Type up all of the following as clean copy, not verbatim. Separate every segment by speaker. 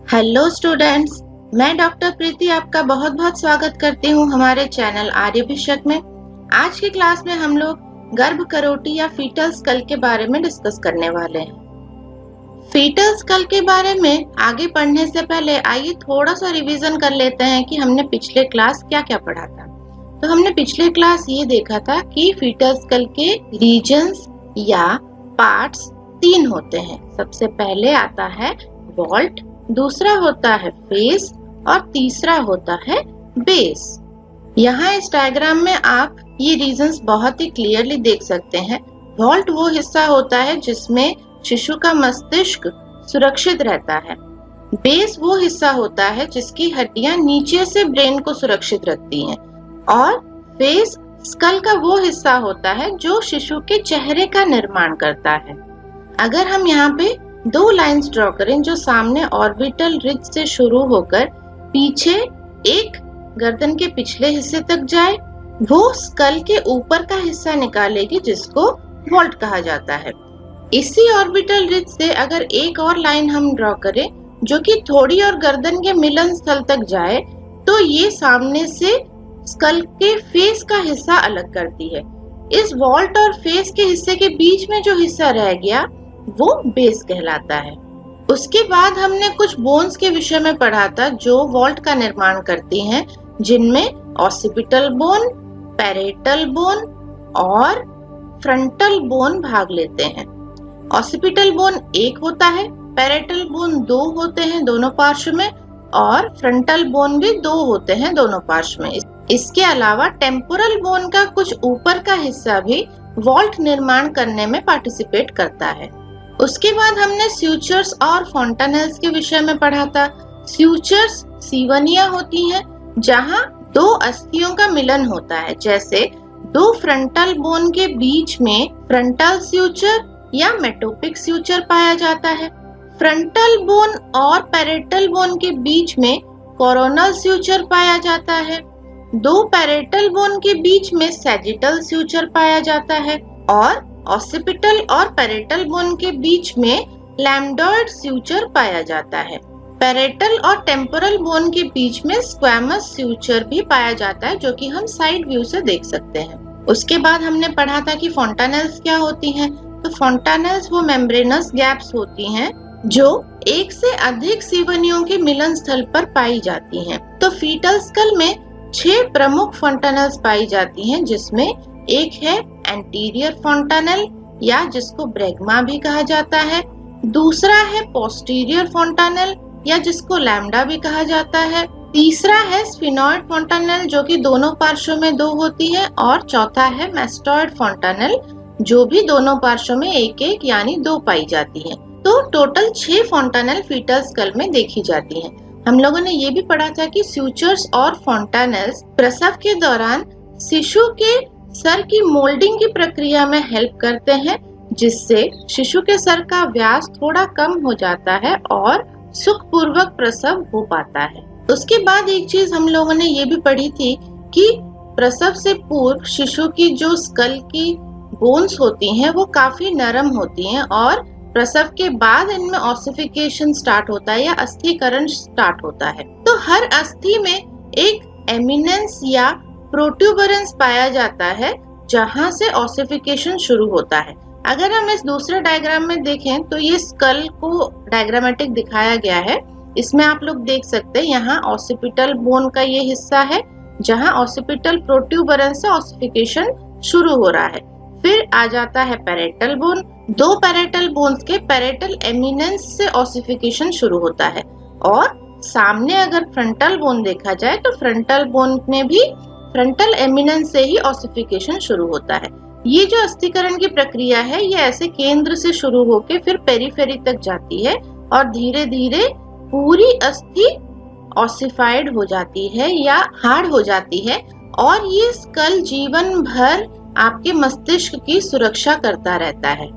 Speaker 1: Hello students, मैं doctor प्रीति आपका बहुत बहुत स्वागत करती हूँ हमारे चैनल आर्यभिषक में। आज की क्लास में हम लोग गर्भकरोटी या फीटल स्कल के बारे में डिस्कस करने वाले हैं। फीटल स्कल के बारे में आगे पढ़ने से पहले आइए थोड़ा सा रिवीजन कर लेते हैं कि हमने पिछले क्लास क्या क्या पढ़ा था। तो हमने पिछले क्लास ये देखा था कि फीटल स्कल के रीजन्स या पार्ट्स 3 होते हैं। सबसे पहले आता है वॉल्ट, दूसरा होता है फेस और तीसरा होता है बेस। यहाँ इस डायग्राम में आप ये रीजन्स बहुत ही क्लियरली देख सकते हैं। वॉल्ट वो हिस्सा होता है जिसमें शिशु का मस्तिष्क सुरक्षित रहता है। बेस वो हिस्सा होता है जिसकी हड्डियां नीचे से ब्रेन को सुरक्षित रखती हैं। और फेस स्कल का वो हिस्सा होता है जो शिशु के चेहरे का निर्माण करता है। अगर हम यहाँ पे 2 लाइंस ड्रॉ करें जो सामने ऑर्बिटल रिज से शुरू होकर पीछे एक गर्दन के पिछले हिस्से तक जाए, वो स्कल के ऊपर का हिस्सा निकालेगी जिसको वॉल्ट कहा जाता है। इसी ऑर्बिटल रिज से अगर एक और लाइन हम ड्रॉ करें जो कि थोड़ी और गर्दन के मिलन स्थल तक जाए, तो ये सामने से स्कल के फेस का हिस्सा अलग करती है। इस वॉल्ट और फेस के हिस्से के बीच में जो हिस्सा रह गया वो बेस कहलाता है। उसके बाद हमने कुछ बोन्स के विषय में पढ़ा था जो वॉल्ट का निर्माण करती हैं, जिनमें ऑसिपिटल बोन, पैरेटल बोन और फ्रंटल बोन भाग लेते हैं। ऑसिपिटल बोन 1 होता है, पैरेटल बोन 2 होते हैं दोनों पार्श्व में और फ्रंटल बोन भी 2 होते हैं दोनों पार्श्व में। इसके अलावा टेम्पोरल बोन का कुछ ऊपर का हिस्सा भी वॉल्ट निर्माण करने में पार्टिसिपेट करता है। उसके बाद हमने स्यूचर्स और फॉन्टानेल्स के विषय में पढ़ा था। स्यूचर्स सीवनिया होती हैं जहां 2 अस्थियों का मिलन होता है, जैसे 2 फ्रंटल बोन के बीच में फ्रंटल स्यूचर या मेटोपिक स्यूचर पाया जाता है। फ्रंटल बोन और पैरेटल बोन के बीच में कोरोनल स्यूचर पाया जाता है। 2 पैरेटल बोन के बीच में सैजिटल स्यूचर पाया जाता है और ऑसिपिटल और पैरेटल बोन के बीच में लैम्डॉइड स्यूचर पाया जाता है। पैरेटल और टेम्पोरल बोन के बीच में स्क्वैमस स्यूचर भी पाया जाता है, जो कि हम साइड व्यू से देख सकते हैं। उसके बाद हमने पढ़ा था कि फॉन्टानेल्स क्या होती हैं। तो फॉन्टानेल्स वो मेम्ब्रेनस गैप्स होती हैं जो एक से अधिक सीवनियों के मिलन स्थल पर पाई जाती हैं। तो फीटल स्कल में 6 प्रमुख फॉन्टानेल्स पाई जाती हैं, जिसमें एक है एंटीरियर फॉन्टानेल या जिसको ब्रेगमा भी कहा जाता है, दूसरा है पोस्टीरियर फॉन्टानेल या जिसको लैम्डा भी कहा जाता है, तीसरा है स्फिनॉइड फॉन्टानेल जो कि दोनों पार्श्वों में 2 होती है और चौथा है मैस्टॉइड फॉन्टानेल जो भी दोनों पार्श्वों में 1-1 यानी 2 पाई जाती है। तो टोटल 6 फॉन्टानेल फीटल स्कल में देखी जाती हैं। हम लोगों ने ये भी पढ़ा था कि स्यूचर्स और फॉन्टानेल्स प्रसव के दौरान शिशु के सर की मोल्डिंग की प्रक्रिया में हेल्प करते हैं, जिससे शिशु के सर का व्यास थोड़ा कम हो जाता है और सुखपूर्वक प्रसव हो पाता है। उसके बाद एक चीज हम लोगों ने ये भी पढ़ी थी कि प्रसव से पूर्व शिशु की जो स्कल की बोन्स होती हैं वो काफी नरम होती हैं और प्रसव के बाद इनमें ऑसिफिकेशन स्टार्ट होता है या अस्थिकरण स्टार्ट होता है। तो हर अस्थि में एक एमिनेंस या प्रोट्यूबरेंस पाया जाता है जहां से ऑसिफिकेशन शुरू होता है। अगर हम इस दूसरे डायग्राम में देखें तो ये स्कल को डायग्रामेटिक दिखाया गया है। इसमें आप लोग देख सकते हैं यहाँ ऑसिपिटल बोन का ये हिस्सा है जहां ऑसिपिटल प्रोट्यूबरेंस से ऑसिफिकेशन शुरू हो रहा है। फिर आ जाता है पैरेटल बोन। 2 पैरेटल बोन्स के पैरेटल एमिनेंस से ऑसिफिकेशन शुरू होता है और सामने अगर फ्रंटल बोन देखा जाए तो फ्रंटल बोन में भी फ्रंटल एमिनेंस से ही ऑसिफिकेशन शुरू होता है। ये जो अस्थिकरण की प्रक्रिया है ये ऐसे केंद्र से शुरू होकर फिर पेरिफेरी तक जाती है और धीरे धीरे पूरी अस्थि ऑसिफाइड हो जाती है या हार्ड हो जाती है और ये स्कल जीवन भर आपके मस्तिष्क की सुरक्षा करता रहता है।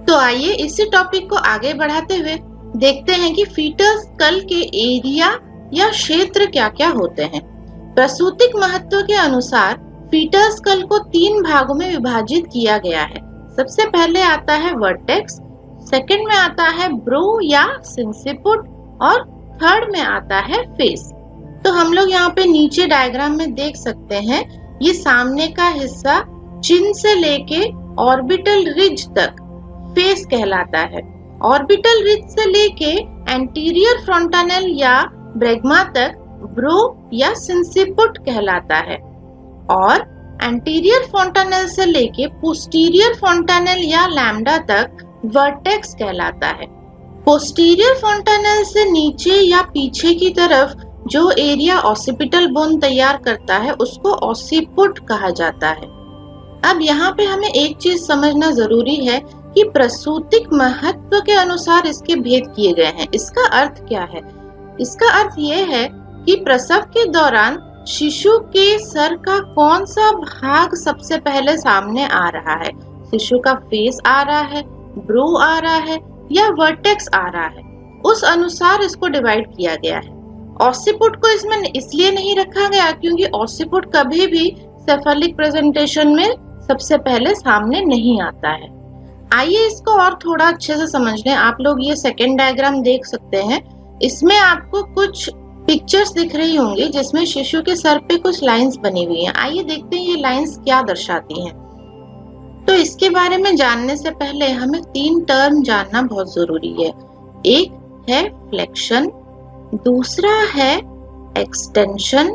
Speaker 1: तो आइए इसी टॉपिक को आगे बढ़ाते हुए देखते हैं कि फीटल स्कल के एरिया या क्षेत्र क्या क्या होते हैं। प्रसूतिक महत्व के अनुसार फीटल स्कल को 3 भागों में विभाजित किया गया है। सबसे पहले आता है वर्टेक्स, सेकंड में आता है ब्रो या सिंसिपुट और थर्ड में आता है फेस। तो हम लोग यहाँ पे नीचे डायग्राम में देख सकते हैं, ये सामने का हिस्सा चिन से लेके ऑर्बिटल रिज तक फेस कहलाता है। ऑर्बिटल रिज से लेके एंटीरियर फ्रंटानेल या ब्रैगमा तक ब्रो या सिंसिपुट कहलाता है और एंटीरियर फ्रंटानेल से लेके पोस्टीरियर फ्रंटानेल या लैम्डा तक वर्टेक्स कहलाता है। पोस्टीरियर फ्रंटानेल से नीचे या पीछे की तरफ जो एरिया ऑसिपिटल बोन तैयार करता है उसको ऑसिपुट कहा जाता है। अब यहाँ पे हमें एक चीज समझना जरूरी है कि प्रसूतिक महत्व के अनुसार इसके भेद किए गए हैं। इसका अर्थ क्या है? इसका अर्थ ये है कि प्रसव के दौरान शिशु के सर का कौन सा भाग सबसे पहले सामने आ रहा है। शिशु का फेस आ रहा है, ब्रो आ रहा है या वर्टेक्स आ रहा है, उस अनुसार इसको डिवाइड किया गया है। ऑसिपुट को इसमें इसलिए नहीं रखा गया क्योंकि ऑसिपुट कभी भी सेफेलिक प्रेजेंटेशन में सबसे पहले सामने नहीं आता है। आइए इसको और थोड़ा अच्छे से समझ लें। आप लोग ये सेकेंड डायग्राम देख सकते हैं। इसमें आपको कुछ पिक्चर्स दिख रही होंगी जिसमें शिशु के सर पे कुछ लाइंस बनी हुई हैं। आइए देखते हैं ये लाइंस क्या दर्शाती हैं। तो इसके बारे में जानने से पहले हमें 3 टर्म जानना बहुत जरूरी है। एक है फ्लेक्शन, दूसरा है एक्सटेंशन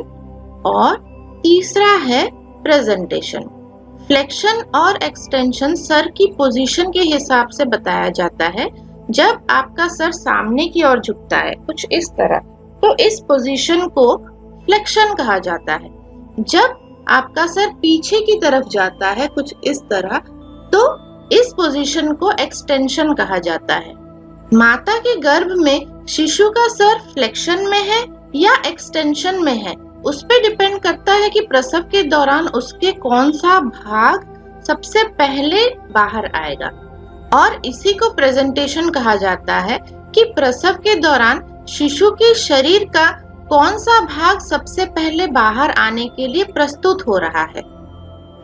Speaker 1: और तीसरा है प्रेजेंटेशन। फ्लेक्शन और एक्सटेंशन सर की पोजीशन के हिसाब से बताया जाता है। जब आपका सर सामने की ओर झुकता है कुछ इस तरह, तो इस पोजीशन को फ्लेक्शन कहा जाता है। जब आपका सर पीछे की तरफ जाता है कुछ इस तरह, तो इस पोजीशन को एक्सटेंशन कहा जाता है। माता के गर्भ में शिशु का सर फ्लेक्शन में है या एक्सटेंशन में है, उस पे डिपेंड करता है कि प्रसव के दौरान उसके कौन सा भाग सबसे पहले बाहर आएगा। और इसी को प्रेजेंटेशन कहा जाता है कि प्रसव के दौरान शिशु के शरीर का कौन सा भाग सबसे पहले बाहर आने के लिए प्रस्तुत हो रहा है।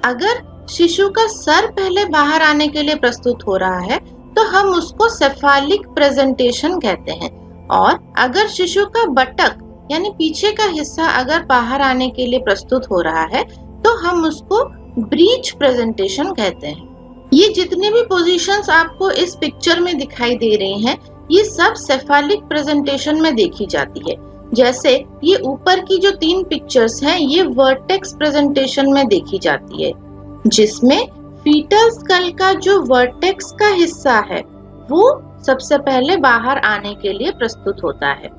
Speaker 1: अगर शिशु का सर पहले बाहर आने के लिए प्रस्तुत हो रहा है तो हम उसको सेफालिक प्रेजेंटेशन कहते हैं, और अगर शिशु का बटक यानी पीछे का हिस्सा अगर बाहर आने के लिए प्रस्तुत हो रहा है तो हम उसको ब्रीच प्रेजेंटेशन कहते हैं। ये जितने भी पोजीशंस आपको इस पिक्चर में दिखाई दे रही हैं, ये सब सेफालिक प्रेजेंटेशन में देखी जाती है। जैसे ये ऊपर की जो 3 पिक्चर्स हैं, ये वर्टेक्स प्रेजेंटेशन में देखी जाती है, जिसमें फीटल स्कल का जो वर्टेक्स का हिस्सा है वो सबसे पहले बाहर आने के लिए प्रस्तुत होता है।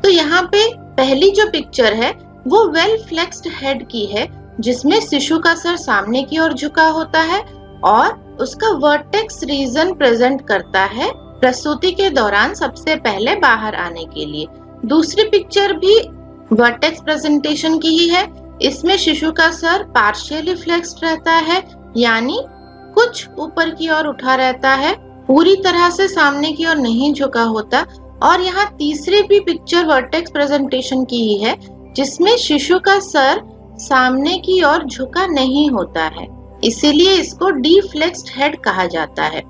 Speaker 1: तो यहाँ पे पहली जो पिक्चर है वो वेल फ्लेक्स्ड हेड की है, जिसमें शिशु का सर सामने की ओर झुका होता है और उसका वर्टेक्स रीजन प्रेजेंट करता है प्रसूति के दौरान सबसे पहले बाहर आने के लिए। दूसरी पिक्चर भी वर्टेक्स प्रेजेंटेशन की ही है। इसमें शिशु का सर पार्शियली फ्लेक्स्ड रहता है, यानी कुछ ऊपर की ओर उठा रहता है, पूरी तरह से सामने की ओर नहीं झुका होता। और यहाँ तीसरी भी पिक्चर वर्टेक्स प्रेजेंटेशन की ही है, जिसमें शिशु का सर सामने की ओर झुका नहीं होता है, इसीलिए इसको डीफ्लेक्स्ड हेड कहा जाता है।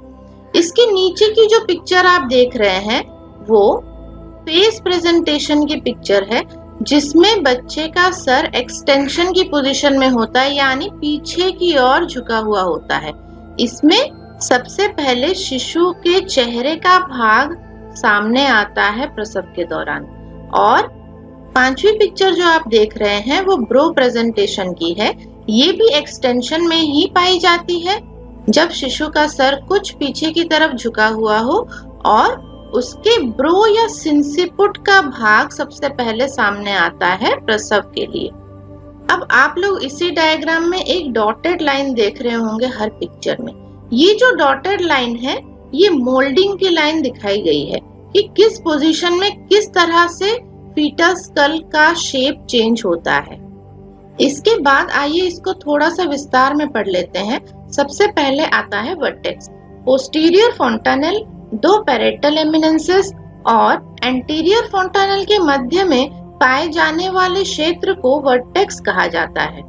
Speaker 1: इसके नीचे की जो पिक्चर आप देख रहे हैं वो फेस प्रेजेंटेशन की पिक्चर है, जिसमें बच्चे का सर एक्सटेंशन की पोजीशन में होता है, यानी पीछे की ओर झुका हुआ होता है। इसमें सबसे पहले शिशु के चेहरे का भाग सामने आता है प्रसव के दौरान। और 5वीं पिक्चर जो आप देख रहे हैं वो ब्रो प्रेजेंटेशन की है। ये भी एक्सटेंशन में ही पाई जाती है, जब शिशु का सर कुछ पीछे की तरफ झुका हुआ हो और उसके ब्रो या सिंसिपुट का भाग सबसे पहले सामने आता है प्रसव के लिए। अब आप लोग इसी डायग्राम में एक डॉटेड लाइन देख रहे होंगे हर पिक्चर में। ये जो डॉटेड लाइन है ये मोल्डिंग की लाइन दिखाई गई है कि किस पोजीशन में किस तरह से फीटल स्कल का शेप चेंज होता है। इसके बाद आइए इसको थोड़ा सा विस्तार में पढ़ लेते हैं। सबसे पहले आता है वर्टेक्स। पोस्टीरियर फोंटानेल 2 पैरेटल एमिनेंसेस और एंटीरियर फोंटानेल के मध्य में पाए जाने वाले क्षेत्र को वर्टेक्स कहा जाता है।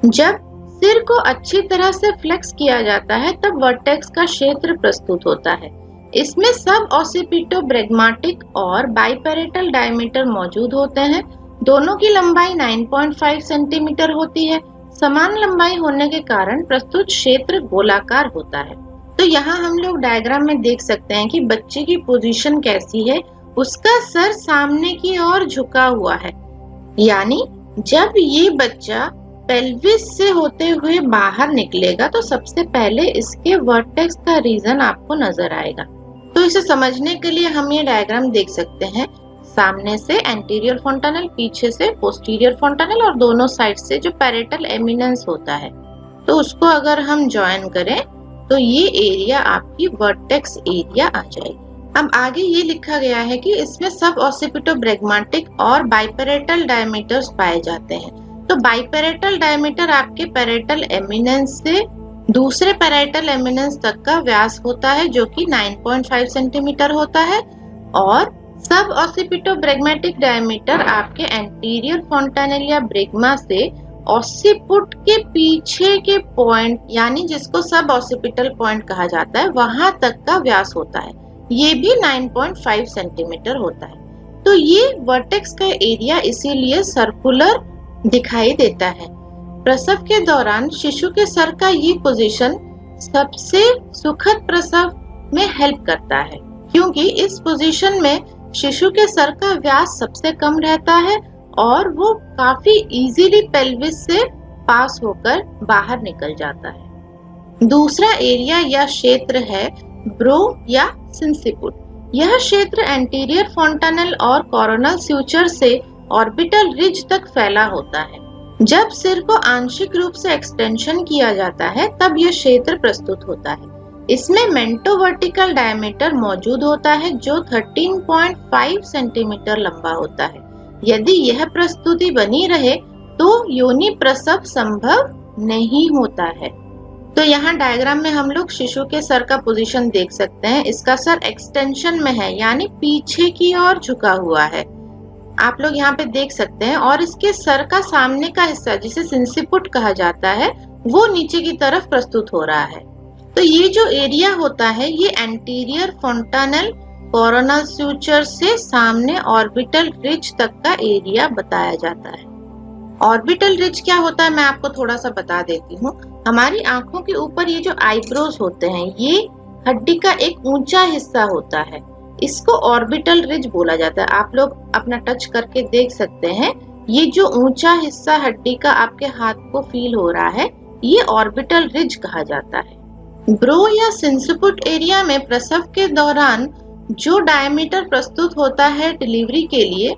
Speaker 1: जब सिर को अच्छी तरह से फ्लेक्स किया जाता है तब वर्टेक्स का क्षेत्र प्रस्तुत होता है। इसमें सब ऑसिपिटोब्रैगमाटिक और बाइपेरेटल डायमीटर मौजूद होते हैं। दोनों की लंबाई 9.5 सेंटीमीटर होती है। समान लंबाई होने के कारण प्रस्तुत क्षेत्र गोलाकार होता है। तो यहाँ हम लोग डायग्राम में देख सकते हैं कि बच्चे की पोजीशन कैसी है। उसका सर सामने की ओर झुका हुआ है, यानी जब ये बच्चा पेल्विस से होते हुए बाहर निकलेगा तो सबसे पहले इसके वर्टेक्स का रीजन आपको नजर आएगा। तो इसे समझने के लिए हम ये डायग्राम देख सकते हैं। सामने से एंटीरियर फोंटानेल, पीछे से पोस्टीरियर फोंटानेल और दोनों साइड से जो पैरेटल एमिनेंस होता है, तो उसको अगर हम ज्वाइन करें तो ये एरिया आपकी वर्टेक्स एरिया आ जाएगी। अब आगे ये लिखा गया है कि इसमें सब ऑसिपिटोब्रैगमाटिक और बाइपेरेटल डायमीटर्स पाए जाते हैं। तो बाइपेरेटल डायमीटर आपके पैरेटल एमिनेंस से दूसरे पैरेटल एमिनेंस तक का व्यास होता है, जो कि 9.5 सेंटीमीटर होता है। और सब ऑसिपिटोब्रैगमाटिक डायमीटर आपके एंटीरियर फोंटानेल या ब्रेगमा से ऑसिपुट के पीछे के पॉइंट, यानी जिसको सब ऑसिपिटल पॉइंट कहा जाता है, वहां तक का व्यास होता है। ये भी 9.5 सेंटीमीटर होता है। तो ये वर्टेक्स का एरिया इसीलिए सर्कुलर दिखाई देता है। प्रसव के दौरान शिशु के सर का ये पोजीशन सबसे सुखद प्रसव में हेल्प करता है, क्योंकि इस पोजीशन में शिशु के सर का व्यास सबसे कम रहता है और वो काफी इजीली पेल्विस से पास होकर बाहर निकल जाता है। दूसरा एरिया या क्षेत्र है ब्रो या सिंसिपुट। यह क्षेत्र एंटीरियर फोंटानेल और कोरोनल स्यूचर से ऑर्बिटल रिज तक फैला होता है। जब सिर को आंशिक रूप से एक्सटेंशन किया जाता है तब यह क्षेत्र प्रस्तुत होता है। इसमें मेंटोवर्टिकल डायमीटर मौजूद होता है, जो 13.5 सेंटीमीटर लंबा होता है। यदि यह प्रस्तुति बनी रहे तो योनि प्रसव संभव नहीं होता है। तो यहाँ डायग्राम में हम लोग शिशु के सर का पोजीशन देख सकते हैं। इसका सर एक्सटेंशन में है, यानी पीछे की ओर झुका हुआ है, आप लोग यहाँ पे देख सकते हैं। और इसके सर का सामने का हिस्सा, जिसे सिंसिपुट कहा जाता है, वो नीचे की तरफ प्रस्तुत हो रहा है। तो ये जो एरिया होता है ये एंटीरियर फोंटानेल कोरोनल स्यूचर से सामने ऑर्बिटल रिज तक का एरिया बताया जाता है। ऑर्बिटल रिज क्या होता है मैं आपको थोड़ा सा बता देती हूँ। हमारी आंखों के ऊपर ये जो आईब्रोज होते हैं, ये हड्डी का एक ऊंचा हिस्सा होता है, इसको ऑर्बिटल रिज बोला जाता है। आप लोग अपना टच करके देख सकते हैं, ये जो ऊंचा हिस्सा हड्डी का आपके हाथ को फील हो रहा है, ये ऑर्बिटल रिज कहा जाता है। ब्रो या सिंसिपुट एरिया में प्रसव के दौरान जो डायमीटर प्रस्तुत होता है डिलीवरी के लिए,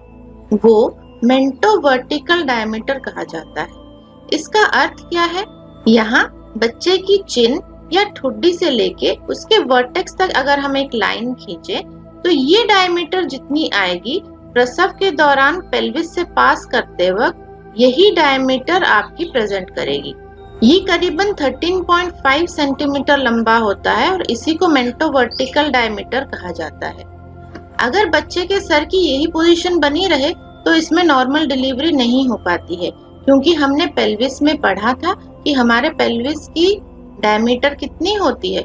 Speaker 1: वो मेंटोवर्टिकल डायमीटर कहा जाता है। इसका अर्थ क्या है? यहाँ बच्चे की चिन या ठुड्डी से लेके उसके वर्टेक्स तक अगर हम एक लाइन खींचे तो ये डायमीटर जितनी आएगी, प्रसव के दौरान पेल्विस से पास करते वक्त यही डायमीटर आपकी प्रेजेंट करेगी। ये करीबन 13.5 सेंटीमीटर लंबा होता है और इसी को मेंटोवर्टिकल डायमीटर कहा जाता है। अगर बच्चे के सर की यही पोजीशन बनी रहे तो इसमें नॉर्मल डिलीवरी नहीं हो पाती है, क्योंकि हमने पेल्विस में पढ़ा था कि हमारे पेल्विस की डायमीटर कितनी होती है,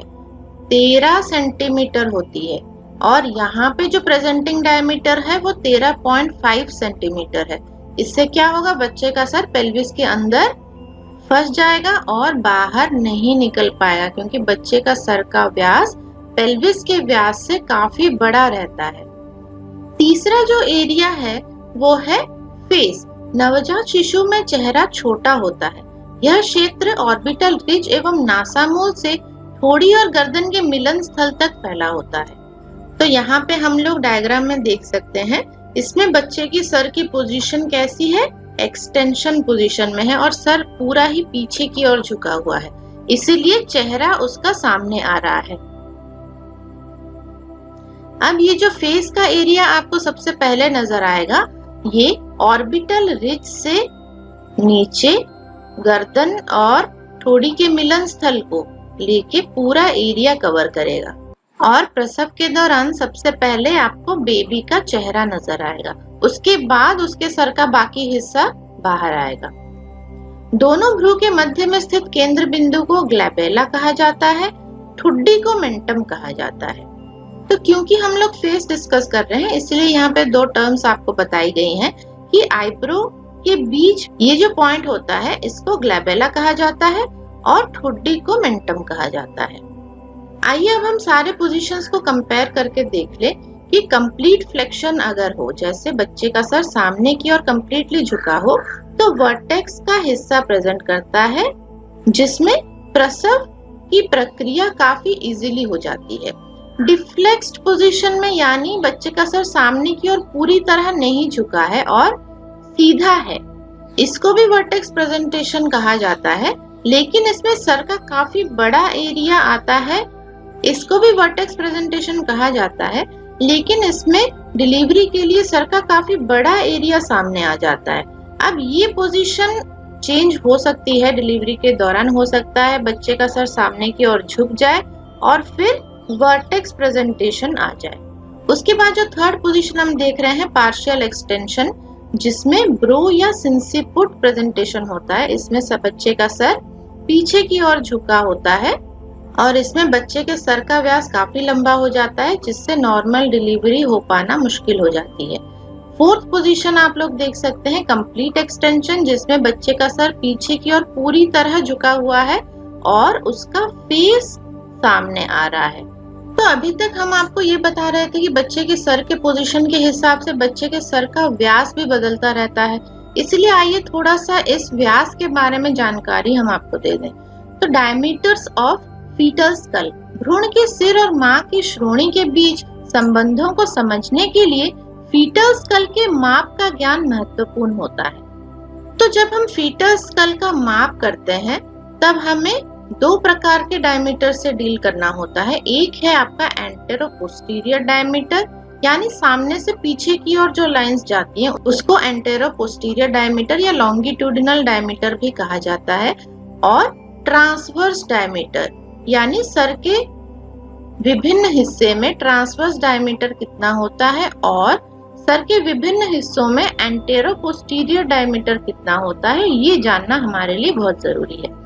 Speaker 1: 13 सेंटीमीटर होती है, और यहाँ पे जो प्रेजेंटिंग डायमीटर है वो 13.5 सेंटीमीटर है। इससे क्या होगा, बच्चे का सर पेल्विस के अंदर फंस जाएगा और बाहर नहीं निकल पाएगा, क्योंकि बच्चे का सर का व्यास पेल्विस के व्यास से काफी बड़ा रहता है। तीसरा जो एरिया है वो है फेस। नवजात शिशु में चेहरा छोटा होता है। यह क्षेत्र ऑर्बिटल रिज एवं नासामूल से ठोड़ी और गर्दन के मिलन स्थल तक फैला होता है। तो यहाँ पे हम लोग डायग्राम में देख सकते हैं, इसमें बच्चे की सर की पोजीशन कैसी है, एक्सटेंशन पोजीशन में है और सर पूरा ही पीछे की ओर झुका हुआ है, इसीलिए चेहरा उसका सामने आ रहा है। अब ये जो फेस का एरिया आपको सबसे पहले नजर आएगा, ये ऑर्बिटल रिज से नीचे गर्दन और ठोड़ी के मिलन स्थल को लेके पूरा एरिया कवर करेगा। और प्रसव के दौरान सबसे पहले आपको बेबी का चेहरा नजर आएगा, उसके बाद उसके सर का बाकी हिस्सा बाहर आएगा। दोनों भ्रू के मध्य में स्थित केंद्र बिंदु को ग्लैबेला कहा जाता है, ठुड्डी को मेंटम कहा जाता है। तो क्योंकि हम लोग फेस डिस्कस कर रहे हैं इसलिए यहाँ पे दो टर्म्स आपको बताई गई हैं कि आईब्रो के बीच ये जो पॉइंट होता है इसको ग्लैबेला कहा जाता है और ठुड्डी को मेंटम कहा जाता है। आइए अब हम सारे पोजीशंस को कंपेयर करके देख ले कि कंप्लीट फ्लेक्शन अगर हो, जैसे बच्चे का सर सामने की ओर कंप्लीटली झुका हो, तो वर्टेक्स का हिस्सा प्रेजेंट करता है जिसमें प्रसव की प्रक्रिया काफी इजीली हो जाती है। डिफ्लेक्स्ड पोजीशन में यानी बच्चे का सर सामने की ओर पूरी तरह नहीं झुका है और सीधा है, इसको भी वर्टेक्स प्रेजेंटेशन कहा जाता है, लेकिन इसमें सर का काफी बड़ा एरिया आता है, इसको भी वर्टेक्स प्रेजेंटेशन कहा जाता है, लेकिन इसमें डिलीवरी के लिए सर का काफी बड़ा एरिया सामने आ जाता है। अब ये पोजीशन चेंज हो सकती है, डिलीवरी के दौरान हो सकता है बच्चे का सर सामने की ओर झुक जाए और फिर वर्टेक्स प्रेजेंटेशन आ जाए। उसके बाद जो थर्ड पोजीशन हम देख रहे हैं पार्शियल एक्सटेंशन, जिसमें ब्रो या सिंसिपुट प्रेजेंटेशन होता है। इसमें सब बच्चे का सर पीछे की ओर झुका होता है और इसमें बच्चे के सर का व्यास काफी लंबा हो जाता है, जिससे नॉर्मल डिलीवरी हो पाना मुश्किल हो जाती है। फोर्थ पोजीशन आप लोग देख सकते हैं कंप्लीट एक्सटेंशन, जिसमें बच्चे का सर पीछे की ओर पूरी तरह झुका हुआ है और उसका फेस सामने आ रहा है। तो अभी तक हम आपको ये बता रहे थे कि बच्चे के सर के पोजीशन के हिसाब से बच्चे के सर का व्यास भी बदलता रहता है, इसलिए आइए थोड़ा सा इस व्यास के बारे में जानकारी हम आपको दे दें। तो डायमीटर्स ऑफ फीटल स्कल, भ्रूण के सिर और मां की श्रोणी के बीच संबंधों को समझने के लिए फीटल स्कल के माप का ज्ञान महत्वपूर्ण होता है। तो जब हम फीटल स्कल का माप करते हैं तब हमें दो प्रकार के डायमीटर से डील करना होता है। एक है आपका एंटेरो पोस्टीरियर डायमीटर, यानी सामने से पीछे की ओर जो लाइंस जाती हैं उसको एंटेरो पोस्टीरियर डायमीटर या लॉन्गिट्यूडिनल डायमीटर भी कहा जाता है, और ट्रांसवर्स डायमीटर यानी सर के विभिन्न हिस्से में ट्रांसवर्स डायमीटर कितना होता है और सर के विभिन्न हिस्सों में एंटेरो पोस्टीरियर डायमीटर कितना होता है, ये जानना हमारे लिए बहुत जरूरी है।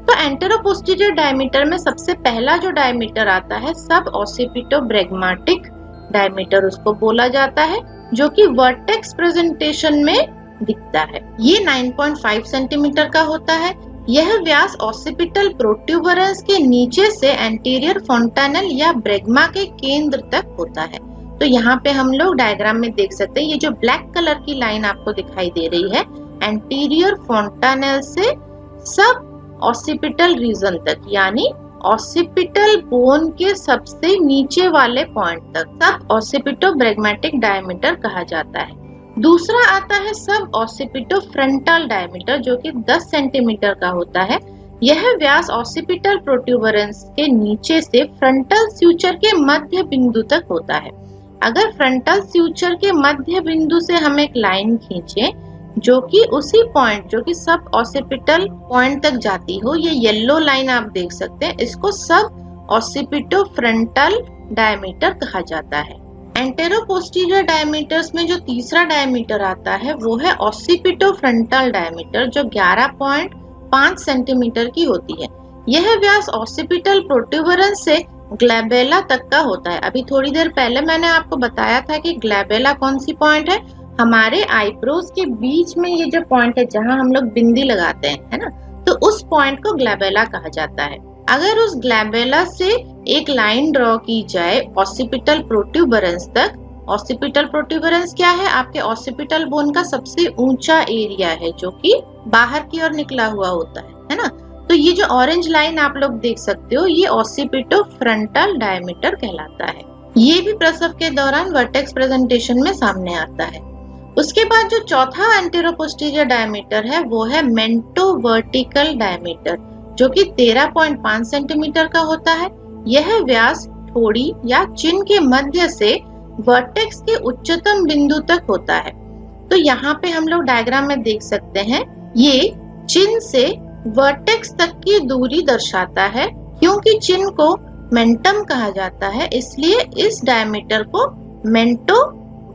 Speaker 1: तो एंटेरो पोस्टीरियर डायमीटर में सबसे पहला जो डायमीटर आता है सब ऑसिपिटो ब्रैग्माटिक डायमीटर उसको बोला जाता है, जो कि वर्टेक्स प्रेजेंटेशन में दिखता है। ये 9.5 सेंटीमीटर का होता है। यह व्यास ऑसिपिटल प्रोट्यूबरेंस के नीचे से एंटीरियर फोंटानेल या ब्रैग्मा के केंद्र तक होता है। तो यहाँ पे हम लोग डायग्राम में देख सकते हैं, ये जो ब्लैक कलर की लाइन आपको दिखाई दे रही है एंटीरियर फोंटानेल से सब ऑसिपिटल रीजन तक, यानी ऑसिपिटल बोन के सबसे नीचे वाले पॉइंट तक सब ऑसिपिटो ब्रैग्मेटिक डायमीटर कहा जाता है। दूसरा आता है सब ऑसिपिटो फ्रंटल डायमीटर, जो कि 10 सेंटीमीटर का होता है। यह व्यास ऑसिपिटल प्रोट्यूबरेंस के नीचे से फ्रंटल स्यूचर के मध्य बिंदु तक होता है। अगर फ्रंटल स्यूचर के मध्य बिंदु से हम एक लाइन खींचें जो कि उसी पॉइंट जो कि सब ऑसिपिटल पॉइंट तक जाती हो, ये येलो लाइन आप देख सकते हैं, इसको सब ऑसिपिटो फ्रंटल डायमीटर कहा जाता है। एंटेरो पोस्टीरियर डायमीटर्स में जो तीसरा डायमीटर आता है वो है ऑसिपिटो फ्रंटल डायमीटर, जो 11.5 सेंटीमीटर की होती है। यह व्यास ऑसिपिटल प्रोट्यूबरेंस से ग्लैबेला तक का होता है। अभी थोड़ी देर पहले मैंने आपको बताया था कि ग्लैबेला कौन सी पॉइंट है, हमारे आईब्रोज के बीच में ये जो पॉइंट है जहां हम लोग बिंदी लगाते हैं, है ना, तो उस पॉइंट को ग्लैबेला कहा जाता है। अगर उस ग्लैबेला से एक लाइन ड्रॉ की जाए ऑसिपिटल प्रोट्यूबरेंस तक, ऑसिपिटल प्रोट्यूबरेंस क्या है, आपके ऑसिपिटल बोन का सबसे ऊंचा एरिया है जो कि बाहर की ओर निकला हुआ होता है ना। तो ये जो ऑरेंज लाइन आप लोग देख सकते हो ये ऑसिपिटो फ्रंटल डायमीटर कहलाता है। ये भी प्रसव के दौरान वर्टेक्स प्रेजेंटेशन में सामने आता है। उसके बाद जो चौथा एंटेरो पोस्टीरियर डायमीटर है वो है मेंटो वर्टिकल डायमीटर, जो कि 13.5 सेंटीमीटर का होता है। यह व्यास ठोड़ी या चिन के मध्य से वर्टेक्स के उच्चतम बिंदु तक होता है। तो यहाँ पे हम लोग डायग्राम में देख सकते हैं, ये चिन से वर्टेक्स तक की दूरी दर्शाता है। क्योंकि चिन को मेंटम कहा जाता है इसलिए इस डायमीटर को मेंटो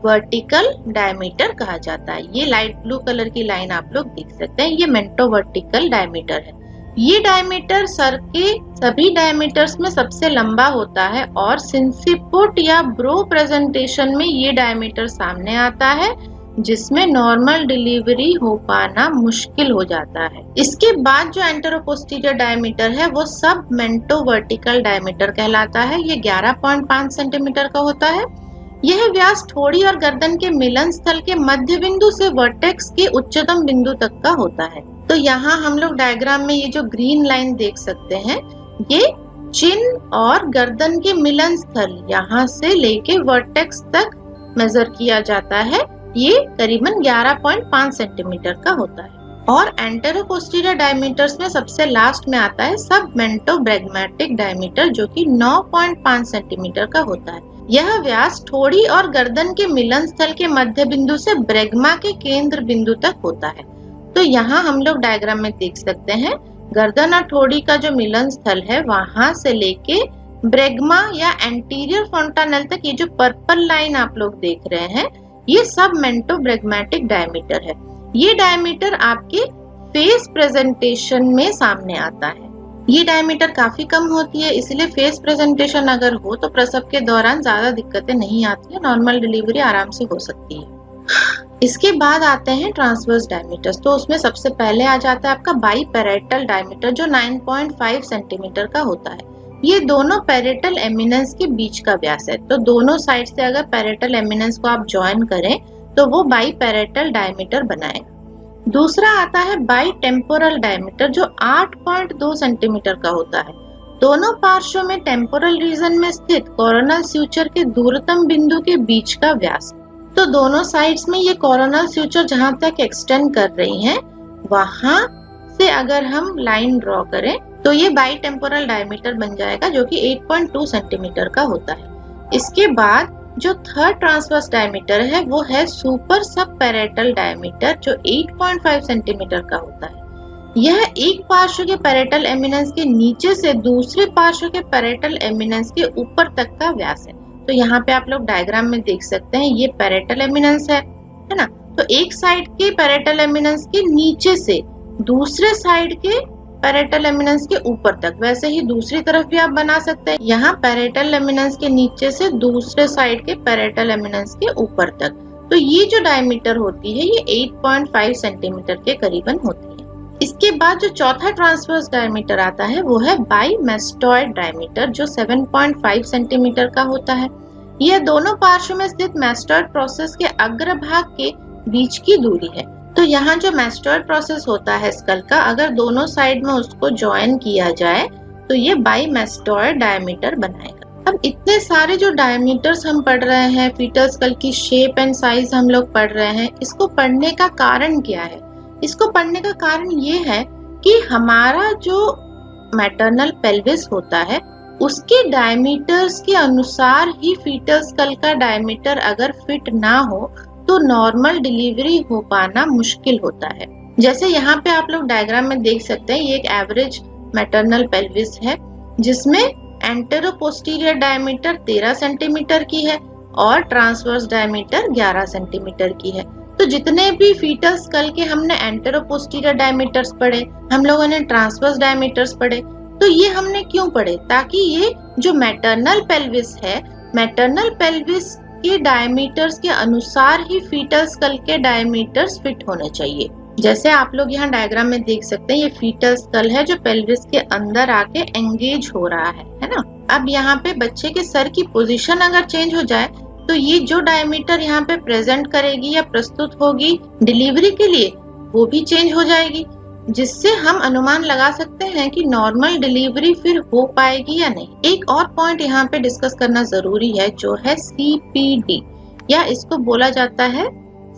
Speaker 1: वर्टिकल डायमीटर कहा जाता है। ये लाइट ब्लू कलर की लाइन आप लोग देख सकते हैं, ये मेंटो वर्टिकल डायमीटर है। ये डायमीटर सर के सभी डायमीटर्स में सबसे लंबा होता है और सिंसिपुट या ब्रो प्रेजेंटेशन में ये डायमीटर सामने आता है, जिसमें नॉर्मल डिलीवरी हो पाना मुश्किल हो जाता है। इसके बाद जो एंटेरोपोस्टीरियर डायमीटर है वो सब मेंटोवर्टिकल डायमीटर कहलाता है। ये 11.5 सेंटीमीटर का होता है। यह व्यास ठोड़ी और गर्दन के मिलन स्थल के मध्य बिंदु से वर्टेक्स के उच्चतम बिंदु तक का होता है। तो यहाँ हम लोग डायग्राम में ये जो ग्रीन लाइन देख सकते हैं, ये चिन और गर्दन के मिलन स्थल यहाँ से लेके वर्टेक्स तक मेजर किया जाता है। ये करीबन 11.5 सेंटीमीटर का होता है। और एंटेरोपोस्टीरियर डायमीटर्स में सबसे लास्ट में आता है सब मेंटोब्रैग्मेटिक डायमीटर, जो कि 9.5 सेंटीमीटर का होता है। यह व्यास ठोड़ी और गर्दन के मिलन स्थल के मध्य बिंदु से ब्रैग्मा के केंद्र बिंदु तक होता है। तो यहाँ हम लोग डायग्राम में देख सकते हैं, गर्दन और ठोड़ी का जो मिलन स्थल है वहां से लेके ब्रैग्मा या एंटीरियर फोंटानेल तक ये जो पर्पल लाइन आप लोग देख रहे हैं, ये सब मेंटोब्रैग्मेटिक डायमीटर है। ये डायमीटर आपके फेस प्रेजेंटेशन में सामने आता है। ये डायमीटर काफी कम होती है, इसलिए फेस प्रेजेंटेशन अगर हो तो प्रसव के दौरान ज्यादा दिक्कतें नहीं आती है, नॉर्मल डिलीवरी आराम से हो सकती है। इसके बाद आते हैं ट्रांसवर्स डायमीटर्स। तो उसमें सबसे पहले आ जाता है आपका बाईपैरेटल डायमीटर, जो 9.5 सेंटीमीटर का होता है। ये दोनों पैरेटल एमिनेंस के बीच का व्यास है। तो दोनों साइड से अगर पैरेटल एमिनेंस को आप ज्वाइन करें तो वो बाईपैरेटल डायमीटर बनाएगा। दूसरा आता है बाईटेम्पोरल डायमीटर, जो 8.2 सेंटीमीटर का होता है। दोनों पार्श्वों में टेम्पोरल रीजन में स्थित कोरोनल स्यूचर के दूरतम बिंदु के बीच का व्यास। तो दोनों साइड्स में ये कोरोनल स्यूचर जहां तक एक्सटेंड कर रही हैं, वहां से अगर हम लाइन ड्रॉ करें तो ये बाईटेम्पोरल डायमीटर बन जाएगा, जो कि 8.2 सेंटीमीटर का होता है। इसके बाद जो थर्ड ट्रांसवर्स डायमीटर है वो है सुपर सब पैरेटल डायमीटर, जो 8.5 सेंटीमीटर का होता है। यह एक पार्श्व के पैरेटल एमिनेंस के नीचे से दूसरे पार्श्व के पैरेटल एमिनेंस के ऊपर तक का व्यास है। तो यहाँ पे आप लोग डायग्राम में देख सकते हैं, ये पैरेटल एमिनेंस है ना। तो एक साइड के पैरेटल एमिनेंस के नीचे से दूसरे साइड के पैरेटल एमिनेंस के ऊपर तक, वैसे ही दूसरी तरफ भी आप बना सकते हैं। यहाँ पैरेटल एमिनेंस के नीचे से दूसरे साइड के पैरेटल एमिनेंस के ऊपर तक। तो ये जो डायमीटर होती है ये 8.5 सेंटीमीटर के करीबन होती है। इसके बाद जो चौथा ट्रांसवर्स डायमीटर आता है वो है बाईमेस्टॉइड डायमीटर, जो 7.5 सेंटीमीटर का होता है। यह दोनों पार्श्व में स्थित मैस्टॉइड प्रोसेस के अग्रभाग के बीच की दूरी है। तो यहाँ जो मैस्टॉइड प्रोसेस होता है स्कल का, अगर दोनों साइड में उसको ज्वाइन किया जाए तो ये बाईमेस्टॉइड डायमीटर बनाएगा। अब इतने सारे जो डायमीटर्स हम पढ़ रहे हैं, फीटल स्कल की शेप एंड साइज हम लोग पढ़ रहे हैं, इसको पढ़ने का कारण क्या है? इसको पढ़ने का कारण ये है कि हमारा जो मैटरनल पेल्विस होता है उसके डायमीटर्स के अनुसार ही फीटल स्कल का डायमीटर अगर फिट ना हो तो नॉर्मल डिलीवरी हो पाना मुश्किल होता है। जैसे यहाँ पे आप लोग डायग्राम में देख सकते हैं, ये एक एवरेज मैटरनल पेल्विस है जिसमें एंटेरोपोस्टीरियर डायमीटर 13 सेंटीमीटर की है और ट्रांसवर्स डायमीटर 11 सेंटीमीटर की है। तो जितने भी फीटल स्कल के हमने एंटेरोपोस्टीरियर डायमीटर्स पढ़े, हम लोगों ने ट्रांसवर्स डायमीटर्स पढ़े, तो ये हमने क्यों पढ़े? ताकि ये जो मैटरनल पेल्विस है, मैटरनल पेल्विस के डायमीटर्स के अनुसार ही फीटल स्कल के डायमीटर्स फिट होने चाहिए। जैसे आप लोग यहाँ डायग्राम में देख सकते हैं, ये फीटल स्कल है जो पेल्विस के अंदर आके एंगेज हो रहा है ना। अब यहाँ पे बच्चे के सर की पोजीशन अगर चेंज हो जाए तो ये जो डायमीटर यहाँ पे प्रेजेंट करेगी या प्रस्तुत होगी डिलीवरी के लिए, वो भी चेंज हो जाएगी, जिससे हम अनुमान लगा सकते हैं कि नॉर्मल डिलीवरी फिर हो पाएगी या नहीं। एक और पॉइंट यहाँ पे डिस्कस करना जरूरी है, जो है CPD, या इसको बोला जाता है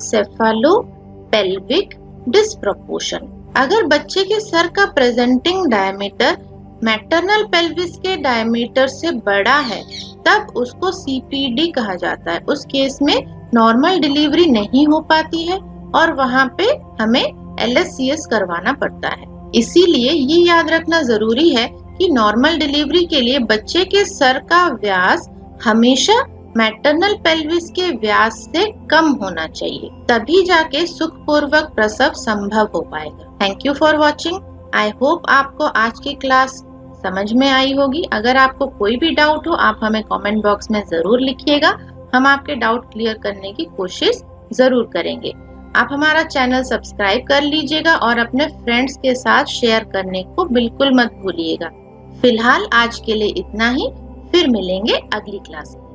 Speaker 1: सेफालोपेल्विक डिस्प्रोपोर्शन। अगर बच्चे के सर का प्रेजेंटिंग डायमीटर मैटरनल पेल्विस के डायमीटर से बड़ा है तब उसको CPD कहा जाता है। उस केस में नॉर्मल डिलीवरी नहीं हो पाती है और वहां पे हमें LSCS करवाना पड़ता है। इसीलिए ये याद रखना जरूरी है कि नॉर्मल डिलीवरी के लिए बच्चे के सर का व्यास हमेशा मैटरनल पेल्विस के व्यास से कम होना चाहिए, तभी जाके सुखपूर्वक प्रसव संभव हो पाएगा। Thank you for watching. I hope आपको आज की क्लास समझ में आई होगी। अगर आपको कोई भी डाउट हो आप हमें कमेंट बॉक्स में जरूर लिखिएगा। हम आपके डाउट क्लियर करने की कोशिश जरूर करेंगे। आप हमारा चैनल सब्सक्राइब कर लीजिएगा और अपने फ्रेंड्स के साथ शेयर करने को बिल्कुल मत भूलिएगा। फिलहाल आज के लिए इतना ही, फिर मिलेंगे अगली क्लास में।